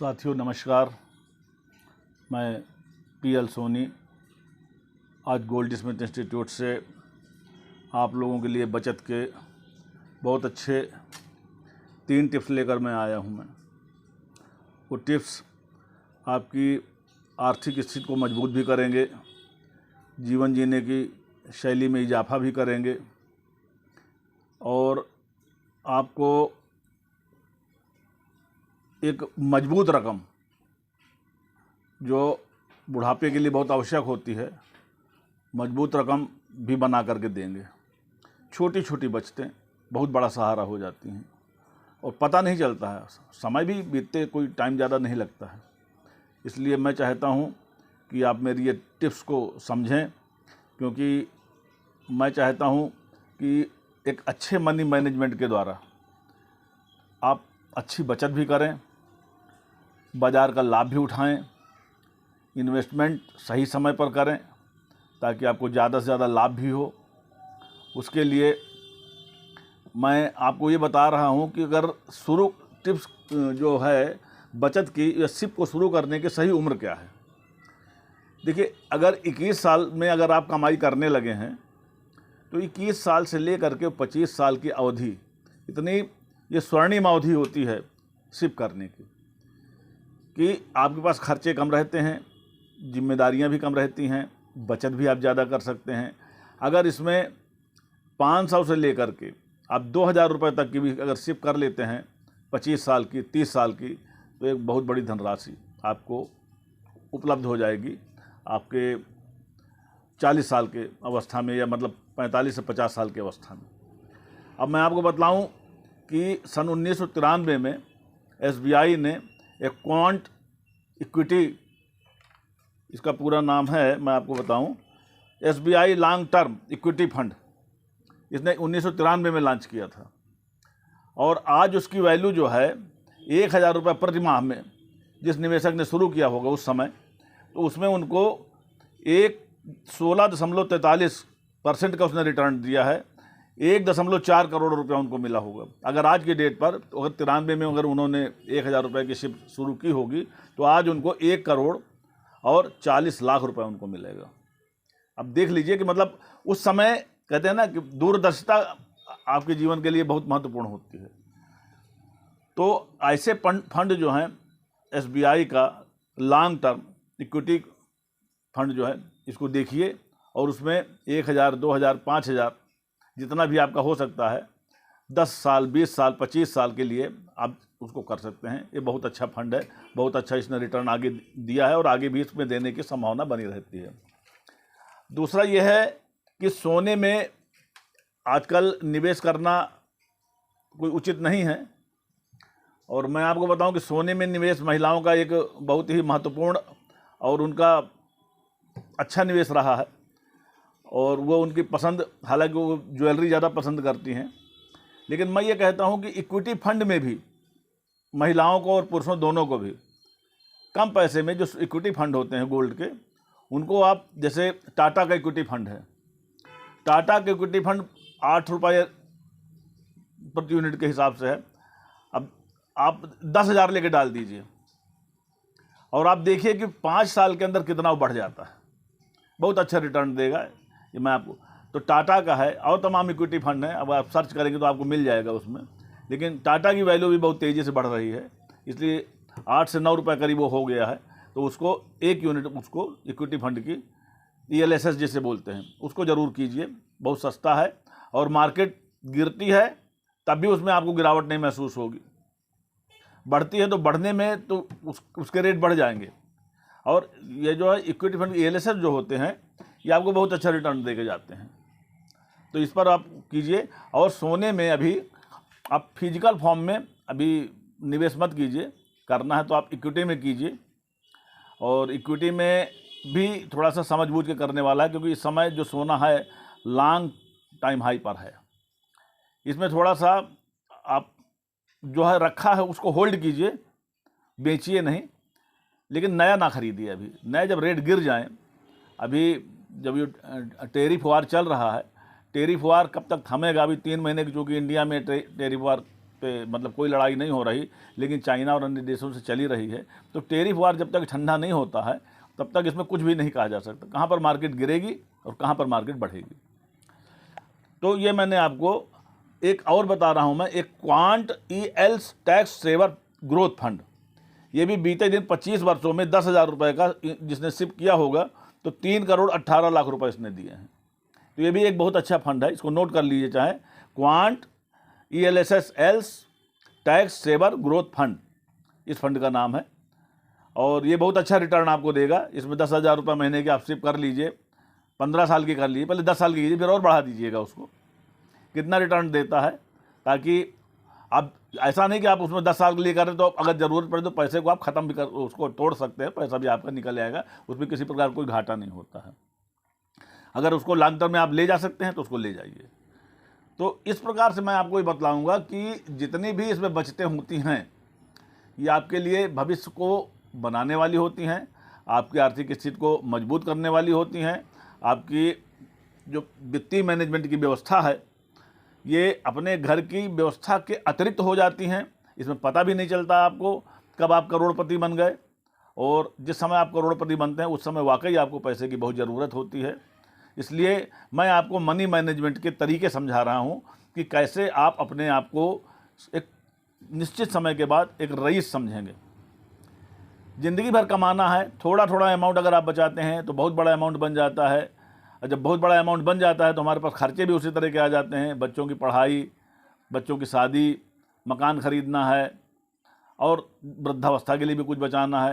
साथियों नमस्कार। मैं पीएल सोनी आज गोल्ड स्मिथ इंस्टीट्यूट से आप लोगों के लिए बचत के बहुत अच्छे 3 टिप्स लेकर मैं आया हूं। मैं वो टिप्स आपकी आर्थिक स्थिति को मजबूत भी करेंगे, जीवन जीने की शैली में इजाफा भी करेंगे और आपको एक मजबूत रकम जो बुढ़ापे के लिए बहुत आवश्यक होती है, मजबूत रकम भी बना करके देंगे। छोटी छोटी बचतें बहुत बड़ा सहारा हो जाती हैं और पता नहीं चलता है, समय भी बीतते कोई टाइम ज़्यादा नहीं लगता है। इसलिए मैं चाहता हूँ कि आप मेरी ये टिप्स को समझें, क्योंकि मैं चाहता हूँ कि एक अच्छे मनी मैनेजमेंट के द्वारा आप अच्छी बचत भी करें, बाज़ार का लाभ भी उठाएं, इन्वेस्टमेंट सही समय पर करें ताकि आपको ज़्यादा से ज़्यादा लाभ भी हो। उसके लिए मैं आपको ये बता रहा हूँ कि अगर शुरू टिप्स जो है बचत की या सिप को शुरू करने की सही उम्र क्या है। देखिए, अगर 21 साल में अगर आप कमाई करने लगे हैं तो 21 साल से लेकर के 25 साल की अवधि, इतनी ये स्वर्णिम अवधि होती है सिप करने की कि आपके पास खर्चे कम रहते हैं, जिम्मेदारियां भी कम रहती हैं, बचत भी आप ज़्यादा कर सकते हैं। अगर इसमें 500 से लेकर के आप 2000 रुपये तक की भी अगर सिप कर लेते हैं 25 साल की, 30 साल की, तो एक बहुत बड़ी धनराशि आपको उपलब्ध हो जाएगी आपके 40 साल के अवस्था में, या मतलब 45 से 50 साल की अवस्था में। अब मैं आपको बतलाऊं कि सन 1993 में SBI ने एक क्वांट इक्विटी, इसका पूरा नाम है, मैं आपको बताऊं, SBI long term equity fund, इसने 1993 में लॉन्च किया था और आज उसकी वैल्यू जो है 1000 रुपये प्रति माह में जिस निवेशक ने शुरू किया होगा उस समय, तो उसमें उनको 16.43% का उसने रिटर्न दिया है। 1.4 करोड़ रुपया उनको मिला होगा। अगर आज की डेट पर, तो अगर 93 में अगर उन्होंने 1000 रुपये की शिप शुरू की होगी तो आज उनको 1 करोड़ और 40 लाख रुपए उनको मिलेगा। अब देख लीजिए कि मतलब उस समय कहते हैं ना कि दूरदर्शिता आपके जीवन के लिए बहुत महत्वपूर्ण होती है। तो ऐसे फंड जो हैं SBI का लॉन्ग टर्म इक्विटी फंड जो है, इसको देखिए और उसमें 1000, 2000, 5000 जितना भी आपका हो सकता है, 10 साल, 20 साल, 25 साल के लिए आप उसको कर सकते हैं। ये बहुत अच्छा फंड है, बहुत अच्छा इसने रिटर्न आगे दिया है और आगे भी इसमें देने की संभावना बनी रहती है। दूसरा यह है कि सोने में आजकल निवेश करना कोई उचित नहीं है और मैं आपको बताऊं कि सोने में निवेश महिलाओं का एक बहुत ही महत्वपूर्ण और उनका अच्छा निवेश रहा है और वो उनकी पसंद, हालांकि वो ज्वेलरी ज़्यादा पसंद करती हैं, लेकिन मैं ये कहता हूँ कि इक्विटी फंड में भी महिलाओं को और पुरुषों दोनों को भी कम पैसे में जो इक्विटी फंड होते हैं गोल्ड के, उनको आप, जैसे टाटा का इक्विटी फंड है, टाटा का इक्विटी फंड 8 रुपये प्रति यूनिट के हिसाब से है। अब आप 10,000 लेके डाल दीजिए और आप देखिए कि 5 साल के अंदर कितना वो बढ़ जाता है, बहुत अच्छा रिटर्न देगा। ये मैं आपको, तो टाटा का है और तमाम इक्विटी फंड है, अब आप सर्च करेंगे तो आपको मिल जाएगा उसमें। लेकिन टाटा की वैल्यू भी बहुत तेज़ी से बढ़ रही है, इसलिए 8 से 9 रुपये करीब वो हो गया है। तो उसको 1 यूनिट, उसको इक्विटी फंड की ELSS जिसे बोलते हैं, उसको ज़रूर कीजिए, बहुत सस्ता है और मार्केट गिरती है तब भी उसमें आपको गिरावट नहीं महसूस होगी, बढ़ती है तो बढ़ने में तो उसके रेट बढ़ जाएंगे। और ये जो है इक्विटी फंड ELSS जो होते हैं, ये आपको बहुत अच्छा रिटर्न देके जाते हैं, तो इस पर आप कीजिए। और सोने में अभी आप फिजिकल फॉर्म में अभी निवेश मत कीजिए, करना है तो आप इक्विटी में कीजिए। और इक्विटी में भी थोड़ा सा समझ बूझ के करने वाला है, क्योंकि इस समय जो सोना है लॉन्ग टाइम हाई पर है। इसमें थोड़ा सा आप जो है रखा है उसको होल्ड कीजिए, बेचिए नहीं, लेकिन नया ना खरीदिए। अभी नए जब रेट गिर जाएं, अभी जब ये टैरिफ वार चल रहा है, टैरिफ वार कब तक थमेगा, अभी 3 महीने की, चूँकि इंडिया में टैरिफ वार पे मतलब कोई लड़ाई नहीं हो रही, लेकिन चाइना और अन्य देशों से चली रही है, तो टैरिफ वार जब तक ठंडा नहीं होता है तब तक इसमें कुछ भी नहीं कहा जा सकता, कहाँ पर मार्केट गिरेगी और कहाँ पर मार्केट बढ़ेगी। तो ये मैंने आपको एक और बता रहा हूँ मैं, एक quant ELS tax saver growth fund, ये भी बीते दिन 25 वर्षों में 10,000 रुपये का जिसने सिप किया होगा तो 3 करोड़ 18 लाख रुपए इसने दिए हैं। तो ये भी एक बहुत अच्छा फंड है, इसको नोट कर लीजिए चाहे, quant ELSS tax saver growth fund इस फंड का नाम है, और ये बहुत अच्छा रिटर्न आपको देगा। इसमें 10,000 रुपये महीने के आप सिप कर लीजिए, 15 साल की कर लीजिए, पहले 10 साल की कीजिए, फिर और बढ़ा दीजिएगा उसको, कितना रिटर्न देता है। ताकि अब ऐसा नहीं कि आप उसमें 10 साल के लिए करें तो अगर ज़रूरत पड़े तो पैसे को आप ख़त्म भी कर उसको तोड़ सकते हैं, पैसा भी आपका निकल आएगा, उसमें किसी प्रकार कोई घाटा नहीं होता है। अगर उसको लॉन्ग टर्म में आप ले जा सकते हैं तो उसको ले जाइए। तो इस प्रकार से मैं आपको ये बतलाऊँगा कि जितनी भी इसमें बचतें होती हैं ये आपके लिए भविष्य को बनाने वाली होती हैं, आपकी आर्थिक स्थिति को मजबूत करने वाली होती हैं। आपकी जो वित्तीय मैनेजमेंट की व्यवस्था है ये अपने घर की व्यवस्था के अतिरिक्त हो जाती हैं, इसमें पता भी नहीं चलता आपको कब आप करोड़पति बन गए, और जिस समय आप करोड़पति बनते हैं उस समय वाकई आपको पैसे की बहुत ज़रूरत होती है। इसलिए मैं आपको मनी मैनेजमेंट के तरीके समझा रहा हूँ कि कैसे आप अपने आप को एक निश्चित समय के बाद एक रईस समझेंगे। ज़िंदगी भर कमाना है, थोड़ा थोड़ा अमाउंट अगर आप बचाते हैं तो बहुत बड़ा अमाउंट बन जाता है, और जब बहुत बड़ा अमाउंट बन जाता है तो हमारे पास खर्चे भी उसी तरह के आ जाते हैं, बच्चों की पढ़ाई, बच्चों की शादी, मकान ख़रीदना है, और वृद्धावस्था के लिए भी कुछ बचाना है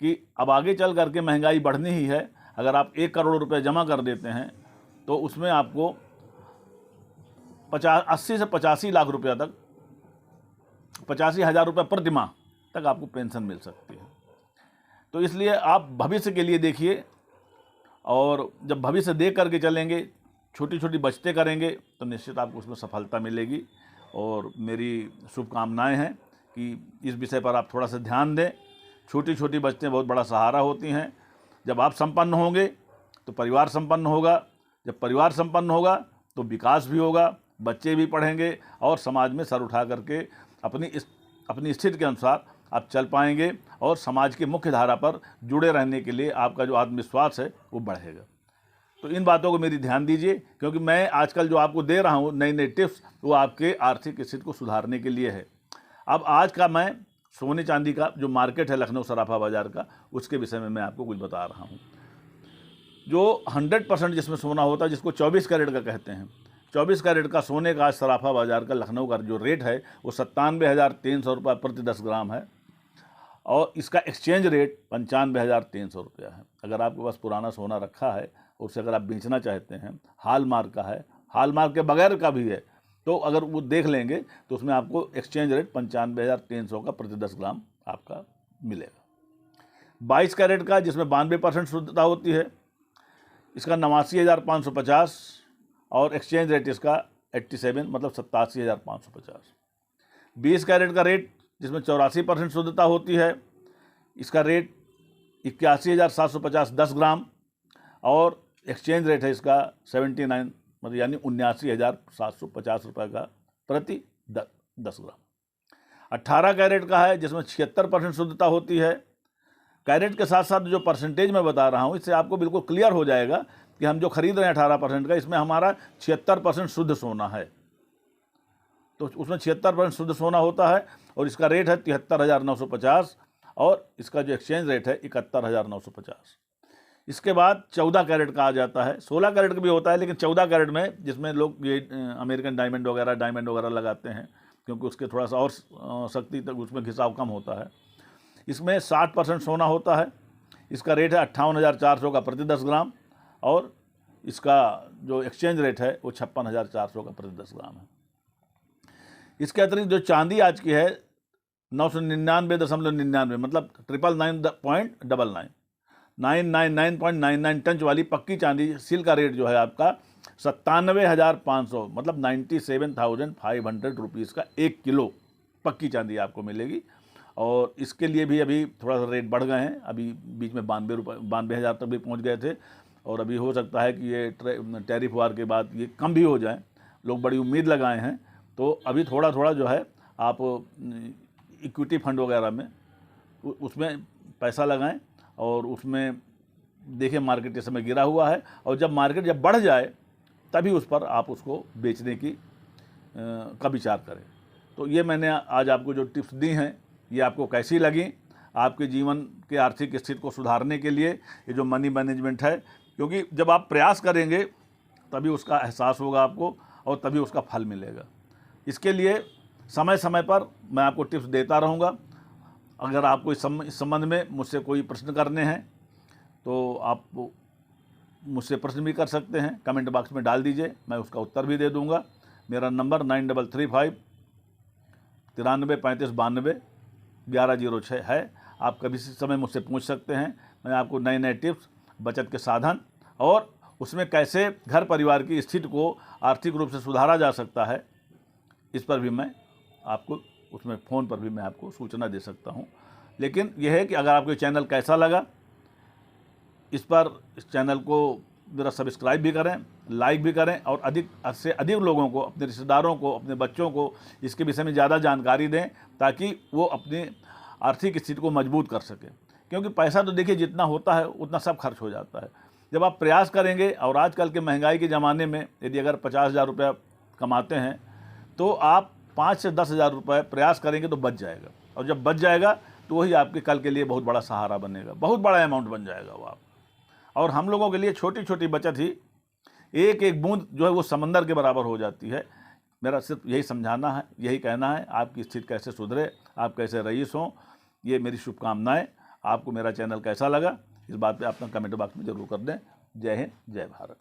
कि अब आगे चल करके महंगाई बढ़नी ही है। अगर आप 1 करोड़ रुपए जमा कर देते हैं तो उसमें आपको 80 से 85 लाख रुपया तक, 85,000 रुपये प्रति माह तक आपको पेंशन मिल सकती है। तो इसलिए आप भविष्य के लिए देखिए, और जब भविष्य देख करके चलेंगे, छोटी छोटी बचतें करेंगे तो निश्चित आपको उसमें सफलता मिलेगी। और मेरी शुभकामनाएं हैं कि इस विषय पर आप थोड़ा सा ध्यान दें। छोटी छोटी बचतें बहुत बड़ा सहारा होती हैं। जब आप संपन्न होंगे तो परिवार संपन्न होगा, जब परिवार संपन्न होगा तो विकास भी होगा, बच्चे भी पढ़ेंगे, और समाज में सर उठा करके अपनी स्थिति के अनुसार आप चल पाएंगे, और समाज की मुख्य धारा पर जुड़े रहने के लिए आपका जो आत्मविश्वास है वो बढ़ेगा। तो इन बातों को मेरी ध्यान दीजिए, क्योंकि मैं आजकल जो आपको दे रहा हूँ नई नई टिप्स, वो आपके आर्थिक स्थिति को सुधारने के लिए है। अब आज का मैं सोने चांदी का जो मार्केट है लखनऊ सराफा बाज़ार का, उसके विषय में मैं आपको कुछ बता रहा हूँ। जो 100% जिसमें सोना होता है, जिसको 24 कैरेट का कहते हैं, 24 कैरेट का सोने का आज सराफा बाज़ार का लखनऊ का जो रेट है वो 97,300 रुपये प्रति 10 ग्राम है, और इसका एक्सचेंज रेट 95,300 रुपया है। अगर आपके पास पुराना सोना रखा है, उससे अगर आप बेचना चाहते हैं, हॉलमार्क का है, हॉलमार्क के बगैर का भी है, तो अगर वो देख लेंगे तो उसमें आपको एक्सचेंज रेट 95,300 का प्रति 10 ग्राम आपका मिलेगा। 22 कैरेट का जिसमें 92% शुद्धता होती है, इसका 89,550, और एक्सचेंज रेट इसका 87 मतलब 87,550। 20 कैरेट का रेट जिसमें 84% शुद्धता होती है, इसका रेट 81,750 10 ग्राम, और एक्सचेंज रेट है इसका 79 मतलब यानी 79,750 रुपये का प्रति 10 ग्राम। 18 कैरेट का है जिसमें 76% शुद्धता होती है। कैरेट के साथ साथ जो परसेंटेज मैं बता रहा हूँ, इससे आपको बिल्कुल क्लियर हो जाएगा कि हम जो खरीद रहे हैं 18% का, इसमें हमारा 76% शुद्ध सोना है। तो उसमें 76% शुद्ध सोना होता है, और इसका रेट है 73,950, और इसका जो एक्सचेंज रेट है 71,950। इसके बाद 14 कैरेट का आ जाता है, 16 कैरेट का भी होता है, लेकिन 14 कैरेट में जिसमें लोग ये अमेरिकन डायमंड वगैरह लगाते हैं, क्योंकि उसके थोड़ा सा और शक्ति तक उसमें घिसाव कम होता है। इसमें 60% सोना होता है, इसका रेट है 58,400 का प्रति 10 ग्राम, और इसका जो एक्सचेंज रेट है वो 56,400 का प्रति 10 ग्राम है। इसके अतिरिक्त जो चांदी आज की है 999.99 मतलब 999.99 999.99 टंच वाली पक्की चांदी सिल का रेट जो है आपका 97,500 मतलब 97,500 रुपीज़ का 1 किलो पक्की चांदी आपको मिलेगी। और इसके लिए भी अभी थोड़ा सा रेट बढ़ गए हैं, अभी बीच में 92,000 तक भी पहुंच गए थे, और अभी हो सकता है कि ये टैरिफ वार के बाद ये कम भी हो जाए, लोग बड़ी उम्मीद लगाए हैं। तो अभी थोड़ा थोड़ा जो है आप इक्विटी फंड वगैरह में उसमें पैसा लगाएं और उसमें देखिए मार्केट इस समय गिरा हुआ है, और जब मार्केट जब बढ़ जाए तभी उस पर आप उसको बेचने की का विचार करें। तो ये मैंने आज आपको जो टिप्स दी हैं ये आपको कैसी लगी, आपके जीवन के आर्थिक स्थिति को सुधारने के लिए ये जो मनी मैनेजमेंट है, क्योंकि जब आप प्रयास करेंगे तभी उसका एहसास होगा आपको और तभी उसका फल मिलेगा। इसके लिए समय समय पर मैं आपको टिप्स देता रहूँगा। अगर आपको इस संबंध में मुझसे कोई प्रश्न करने हैं तो आप मुझसे प्रश्न भी कर सकते हैं, कमेंट बॉक्स में डाल दीजिए, मैं उसका उत्तर भी दे दूंगा। मेरा नंबर 9335 93 35 92 1106 है। आप कभी समय मुझसे पूछ सकते हैं। मैं आपको नए नए टिप्स, बचत के साधन और उसमें कैसे घर परिवार की स्थिति को आर्थिक रूप से सुधारा जा सकता है, इस पर भी मैं आपको उसमें फ़ोन पर भी मैं आपको सूचना दे सकता हूं। लेकिन यह है कि अगर आपको चैनल कैसा लगा, इस चैनल को ज़रा सब्सक्राइब भी करें, लाइक भी करें और अधिक से अधिक लोगों को, अपने रिश्तेदारों को, अपने बच्चों को इसके विषय में ज़्यादा जानकारी दें ताकि वो अपनी आर्थिक स्थिति को मजबूत कर सकें। क्योंकि पैसा तो देखिए जितना होता है उतना सब खर्च हो जाता है। जब आप प्रयास करेंगे, और आजकल के महंगाई के ज़माने में यदि अगर 50,000 रुपया कमाते हैं तो आप 5 से 10,000 रुपये प्रयास करेंगे तो बच जाएगा, और जब बच जाएगा तो वही आपके कल के लिए बहुत बड़ा सहारा बनेगा, बहुत बड़ा अमाउंट बन जाएगा वो आप। और हम लोगों के लिए छोटी छोटी बचत ही एक एक बूंद जो है वो समंदर के बराबर हो जाती है। मेरा सिर्फ यही समझाना है, यही कहना है, आपकी स्थिति कैसे सुधरे, आप कैसे रईस हों, ये मेरी शुभकामनाएं। आपको मेरा चैनल कैसा लगा इस बात पे अपना कमेंट बॉक्स में ज़रूर कर दें। जय हिंद, जय भारत।